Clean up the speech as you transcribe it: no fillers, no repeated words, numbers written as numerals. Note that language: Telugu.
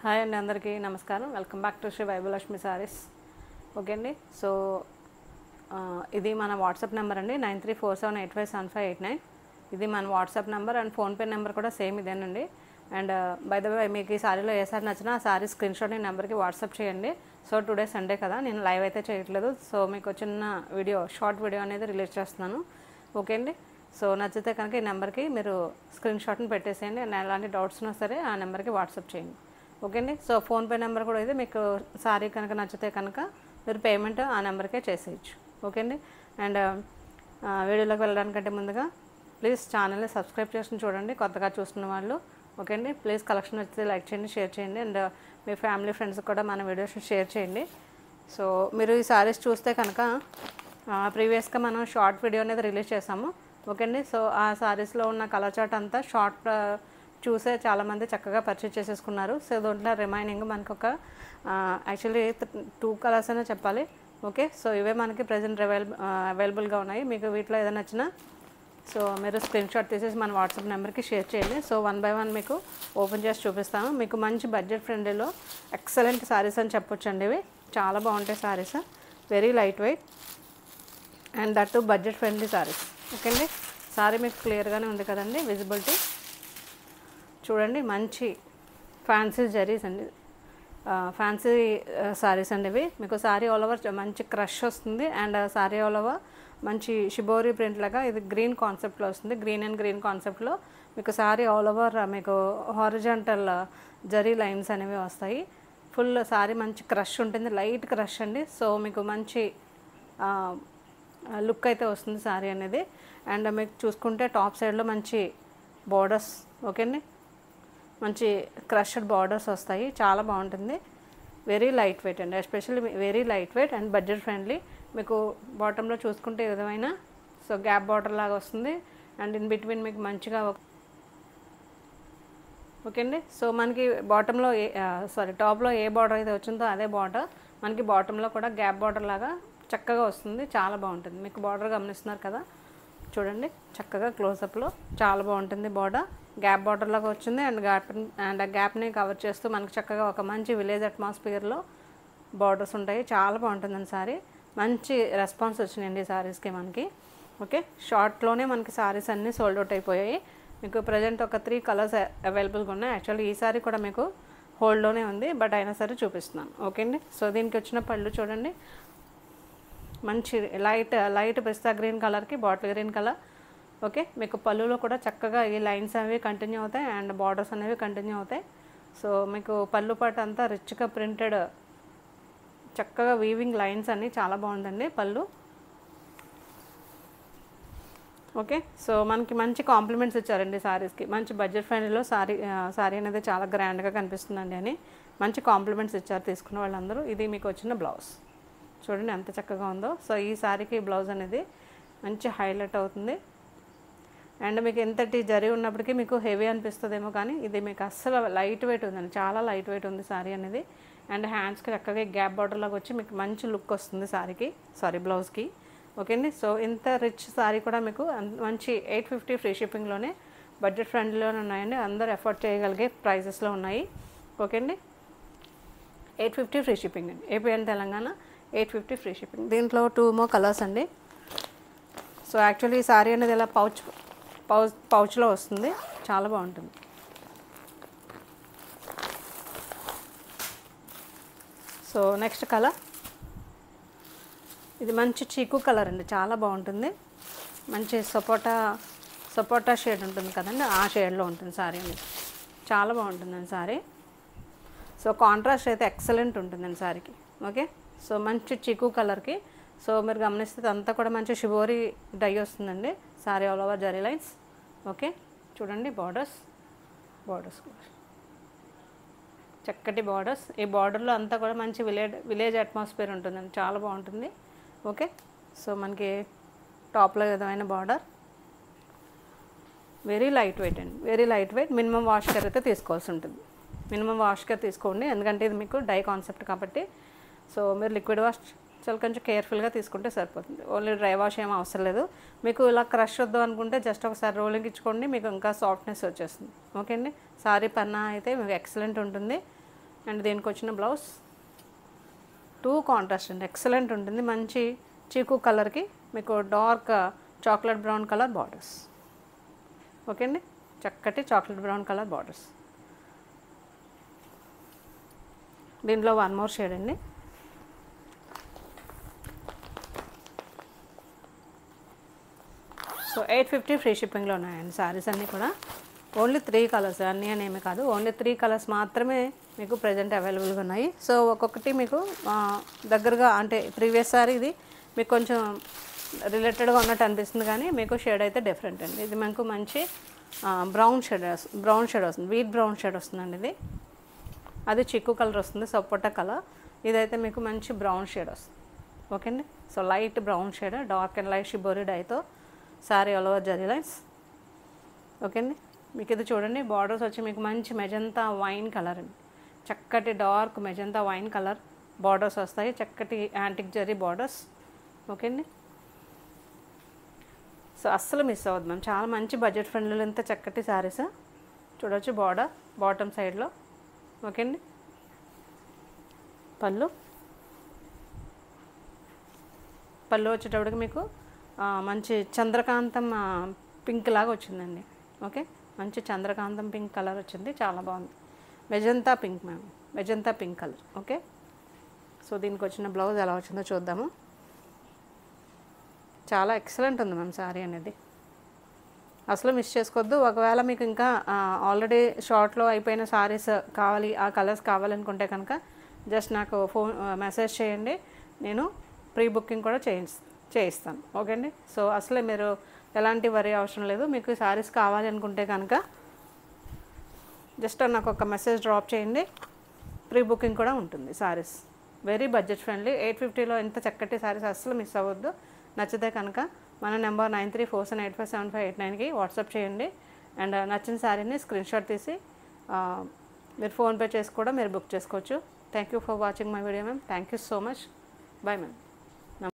హాయ్ అండి, అందరికీ నమస్కారం. Welcome back to Shri Vaibhavalakshmi saris. Okay అండి. సో ఇది మన వాట్సాప్ నెంబర్ అండి, 9347857589. ఇది మన WhatsApp number and PhonePe number కూడా సేమ్ ఇదేనండి. అండ్ బై ద వే, మీకు ఈ సారీలో ఏ సారీ నచ్చినా ఆ సారీ స్క్రీన్ షాట్ ఈ నెంబర్కి వాట్సాప్ చేయండి. సో టుడే సండే కదా, నేను లైవ్ అయితే చేయట్లేదు. సో మీకు చిన్న వీడియో, షార్ట్ వీడియో అనేది రిలీజ్ చేస్తున్నాను. ఓకే అండి. సో నచ్చితే కనుక ఈ నెంబర్కి మీరు స్క్రీన్ షాట్ని పెట్టేసేయండి. అండ్ ఎలాంటి డౌట్స్ ఉన్నా సరే ఆ నెంబర్కి వాట్సాప్ చేయండి. ఓకే అండి. సో ఫోన్పే నెంబర్ కూడా అయితే మీకు సారీ కనుక నచ్చితే కనుక మీరు పేమెంట్ ఆ నెంబర్కే చేసేయచ్చు. ఓకే అండి. అండ్ వీడియోలోకి వెళ్ళడానికంటే ముందుగా ప్లీజ్ ఛానల్ని సబ్స్క్రైబ్ చేసుకుని చూడండి, కొత్తగా చూస్తున్న వాళ్ళు. ఓకే అండి. ప్లీజ్ కలెక్షన్ నచ్చితే లైక్ చేయండి, షేర్ చేయండి. అండ్ మీ ఫ్యామిలీ ఫ్రెండ్స్కి కూడా మన వీడియోస్ షేర్ చేయండి. సో మీరు ఈ సారీస్ చూస్తే కనుక ప్రీవియస్గా మనం షార్ట్ వీడియో అనేది రిలీజ్ చేసాము. ఓకే అండి. సో ఆ సారీస్లో ఉన్న కలర్ చార్ట్ అంతా షార్ట్ చూసే చాలామంది చక్కగా పర్చేజ్ చేసేసుకున్నారు. సో దాంట్లో రిమైనింగ్ మనకు ఒక యాక్చువల్లీ 2 కలర్స్ అనే చెప్పాలి. ఓకే. సో ఇవే మనకి ప్రజెంట్ అవైలబుల్గా ఉన్నాయి. మీకు వీటిలో ఏదైనా నచ్చినా సో మీరు స్క్రీన్ షాట్ తీసేసి మన వాట్సాప్ నెంబర్కి షేర్ చేయండి. సో 1 బై 1 మీకు ఓపెన్ చేసి చూపిస్తాను. మీకు మంచి బడ్జెట్ ఫ్రెండ్లీలో ఎక్సలెంట్ సారీస్ అని చెప్పొచ్చు అండి. ఇవి చాలా బాగుంటాయి saris, very light weight and that budget friendly saris. Okay అండి. సారీ మీకు క్లియర్గానే ఉంది కదండి, విజిబిలిటీ చూడండి. మంచి ఫ్యాన్సీ జరీస్ అండి, ఫ్యాన్సీ సారీస్ అండి ఇవి. మీకు సారీ ఆల్ ఓవర్ మంచి క్రష్ వస్తుంది. అండ్ సారీ ఆల్ ఓవర్ మంచి షిబోరీ ప్రింట్ లాగా ఇది గ్రీన్ కాన్సెప్ట్లో వస్తుంది. గ్రీన్ అండ్ గ్రీన్ కాన్సెప్ట్లో మీకు సారీ ఆల్ ఓవర్ మీకు హారిజాంటల్ జరీ లైన్స్ అనేవి వస్తాయి. ఫుల్ సారీ మంచి క్రష్ ఉంటుంది, లైట్ క్రష్ అండి. సో మీకు మంచి లుక్ అయితే వస్తుంది సారీ అనేది. అండ్ మీకు చూసుకుంటే టాప్ సైడ్లో మంచి బార్డర్స్, ఓకే అండి, మంచి క్రష్డ్ బార్డర్స్ వస్తాయి. చాలా బాగుంటుంది, వెరీ లైట్ వెయిట్ అండి, especially very light weight and budget friendly. మీకు బాటంలో చూసుకుంటే ఏ విధమైన సో గ్యాప్ బార్డర్ లాగా వస్తుంది. అండ్ ఇన్ బిట్వీన్ మీకు మంచిగా ఓకే అండి. సో మనకి బాటంలో టాప్లో ఏ బార్డర్ అయితే వచ్చిందో అదే బార్డర్ మనకి బాటంలో కూడా గ్యాప్ బార్డర్ లాగా చక్కగా వస్తుంది. చాలా బాగుంటుంది. మీకు బార్డర్ గమనిస్తున్నారు కదా, చూడండి చక్కగా క్లోజప్లో చాలా బాగుంటుంది. బార్డర్ గ్యాప్ బార్డర్ లాగా వచ్చింది. అండ్ ఆ గ్యాప్ని కవర్ చేస్తూ మనకు చక్కగా ఒక మంచి విలేజ్ అట్మాస్ఫియర్లో బార్డర్స్ ఉంటాయి. చాలా బాగుంటుందండి సారీ. మంచి రెస్పాన్స్ వచ్చినాయండి ఈ సారీస్కి మనకి. ఓకే. షార్ట్లోనే మనకి సారీస్ అన్నీ సోల్డ్ అవుట్ అయిపోయాయి. మీకు ప్రజెంట్ ఒక 3 కలర్స్ అవైలబుల్గా ఉన్నాయి. యాక్చువల్లీ ఈ సారీ కూడా మీకు హోల్డ్లోనే ఉంది, బట్ అయినా సరే చూపిస్తున్నాను. ఓకే అండి. సో దీనికి వచ్చిన పళ్ళు చూడండి, మంచి లైట్ పిస్తా గ్రీన్ కలర్కి బాటిల్ గ్రీన్ కలర్. ఓకే. మీకు పళ్ళులో కూడా చక్కగా ఈ లైన్స్ అనేవి కంటిన్యూ అవుతాయి అండ్ బార్డర్స్ అనేవి కంటిన్యూ అవుతాయి. సో మీకు పళ్ళు పాటు అంతా రిచ్గా ప్రింటెడ్ చక్కగా వీవింగ్ లైన్స్ అన్నీ చాలా బాగుందండి పళ్ళు. ఓకే. సో మనకి మంచి కాంప్లిమెంట్స్ ఇచ్చారండి సారీస్కి. మంచి బడ్జెట్ ఫ్రెండ్లీలో సారీ అనేది చాలా గ్రాండ్గా కనిపిస్తుందండి అని మంచి కాంప్లిమెంట్స్ ఇచ్చారు తీసుకున్న వాళ్ళందరూ. ఇది మీకు వచ్చిన బ్లౌజ్ చూడండి ఎంత చక్కగా ఉందో. సో ఈ సారీకి బ్లౌజ్ అనేది మంచి హైలైట్ అవుతుంది. అండ్ మీకు ఎంతటి జరీ ఉన్నప్పటికీ మీకు హెవీ అనిపిస్తుందేమో, కానీ ఇది మీకు అస్సలు లైట్ వెయిట్ ఉందండి, చాలా లైట్ వెయిట్ ఉంది సారీ అనేది. అండ్ హ్యాండ్స్కి చక్కగా గ్యాప్ బార్డర్ లాగా వచ్చి మీకు మంచి లుక్ వస్తుంది బ్లౌజ్కి. ఓకే అండి. సో ఇంత రిచ్ సారీ కూడా మీకు మంచి 850 ఫ్రీ షిప్పింగ్లోనే బడ్జెట్ ఫ్రెండ్లీలోనే ఉన్నాయండి. అందరూ ఎఫోర్డ్ చేయగలిగే ప్రైజెస్లో ఉన్నాయి. ఓకే అండి. 850 ఫ్రీ షిప్పింగ్ అండి, AP and Telangana 850 free shipping. దీంట్లో 2 more కలర్స్ అండి. సో యాక్చువల్లీ ఈ సారీ అనేది ఇలా పౌచ్లో వస్తుంది, చాలా బాగుంటుంది. సో నెక్స్ట్ కలర్ ఇది మంచి చీకు కలర్ అండి, చాలా బాగుంటుంది. మంచి సపోటా షేడ్ ఉంటుంది కదండి, ఆ షేడ్లో ఉంటుంది సారీ అనేది. చాలా బాగుంటుందండి సారీ. సో కాంట్రాస్ట్ అయితే ఎక్సలెంట్ ఉంటుందండి సారీకి. ఓకే. సో మంచి చీకు కలర్కి సో మీరు గమనిస్తే అంతా కూడా మంచి షిబోరీ డై వస్తుందండి. Sorry all over zari lines. Okay. చూడండి బార్డర్స్ చక్కటి బార్డర్స్. ఈ బార్డర్లో అంతా కూడా మంచి విలేజ్ అట్మాస్ఫియర్ ఉంటుందండి, చాలా బాగుంటుంది. ఓకే. సో మనకి టాప్లో విధమైన బార్డర్, వెరీ లైట్ వెయిట్ అండి, very light weight. Minimum wash care అయితే తీసుకోవాల్సి ఉంటుంది. మినిమం వాష్ కేర్ తీసుకోండి, ఎందుకంటే ఇది మీకు డై కాన్సెప్ట్ కాబట్టి. సో మీరు లిక్విడ్ వాష్ చాలా కొంచెం కేర్ఫుల్గా తీసుకుంటే సరిపోతుంది. ఓన్లీ డ్రై వాష్ ఏమీ అవసరం లేదు. మీకు ఇలా క్రష్ వద్దు అనుకుంటే జస్ట్ ఒకసారి రోలింగ్ ఇచ్చుకోండి, మీకు ఇంకా సాఫ్ట్నెస్ వచ్చేస్తుంది. ఓకే అండి. సారీ పన్నా అయితే మీకు ఎక్సలెంట్ ఉంటుంది. అండ్ దీనికి వచ్చిన బ్లౌజ్ 2 కాంట్రాస్ట్ అండి, ఎక్సలెంట్ ఉంటుంది. మంచి చీకు కలర్కి మీకు dark chocolate brown colour borders. Okay అండి, చక్కటి చాక్లెట్ బ్రౌన్ కలర్ బార్డర్స్. దీంట్లో 1 మోర్ షేడ్ అండి. సో 850 ఫ్రీ షిప్పింగ్లో ఉన్నాయండి సారీస్ అన్నీ కూడా. ఓన్లీ 3 కలర్స్, అన్నీ అనేమి కాదు, ఓన్లీ 3 కలర్స్ మాత్రమే మీకు ప్రజెంట్ అవైలబుల్గా ఉన్నాయి. సో ఒక్కొక్కటి మీకు దగ్గరగా అంటే ప్రీవియస్ సారీ ఇది మీకు కొంచెం రిలేటెడ్గా ఉన్నట్టు అనిపిస్తుంది, కానీ మీకు షేడ్ అయితే డిఫరెంట్ అండి. ఇది మనకు మంచి బ్రౌన్ షేడ్ వస్తుంది, వీట్ బ్రౌన్ షేడ్ వస్తుందండి. ఇది అది చిక్కు కలర్ వస్తుంది, సపోటా కలర్. ఇదైతే మీకు మంచి బ్రౌన్ షేడ్ వస్తుంది. ఓకే అండి, so light brown shade, dark and light shibori డైతో sari all over zari lines. Okay అండి, మీకు ఇది చూడండి, బార్డర్స్ వచ్చి మీకు మంచి మెజంతా వైన్ కలర్ అండి, చక్కటి dark magenta wine colour borders వస్తాయి, చక్కటి యాంటిక్ జరీ బార్డర్స్. ఓకే అండి, సో అస్సలు మిస్ అవ్వద్దు మ్యామ్, చాలా మంచి బడ్జెట్ ఫ్రెండ్లీలో ఇంత చక్కటి శారీస్ చూడవచ్చు. బార్డర్ బాటమ్ సైడ్లో. ఓకే అండి, పళ్ళు వచ్చేటప్పటికి మీకు మంచి చంద్రకాంతం పింక్ లాగా వచ్చిందండి. ఓకే, మంచి చంద్రకాంతం పింక్ కలర్ వచ్చింది, చాలా బాగుంది. Magenta pink ma'am, magenta pink colour. Okay, so దీనికి వచ్చిన బ్లౌజ్ ఎలా వచ్చిందో చూద్దాము. చాలా ఎక్సలెంట్ ఉంది మ్యామ్ శారీ అనేది, అసలు మిస్ చేసుకోవద్దు. ఒకవేళ మీకు ఇంకా ఆల్రెడీ షార్ట్లో అయిపోయిన శారీస్ కావాలి, ఆ కలర్స్ కావాలనుకుంటే కనుక జస్ట్ నాకు మెసేజ్ చేయండి, నేను ప్రీ బుకింగ్ కూడా చేయిస్తాను. ఓకే అండి, సో అసలే మీరు ఎలాంటి వరి అవసరం లేదు. మీకు శారీస్ కావాలి అనుకుంటే కనుక జస్ట్ నాకు ఒక మెసేజ్ డ్రాప్ చేయండి, ప్రీ బుకింగ్ కూడా ఉంటుంది. శారీస్ వెరీ బడ్జెట్ ఫ్రెండ్లీ, 850లో ఎంత చక్కటి శారీస్, అసలు మిస్ అవ్వద్దు. నచ్చితే కనుక మన నెంబర్ 9347857589కి వాట్సాప్ చేయండి. అండ్ నచ్చిన శారీని స్క్రీన్ షాట్ తీసి మీరు ఫోన్పే చేసి కూడా మీరు బుక్ చేసుకోవచ్చు. Thank you for watching my video ma'am. Thank you so much. Bye ma'am.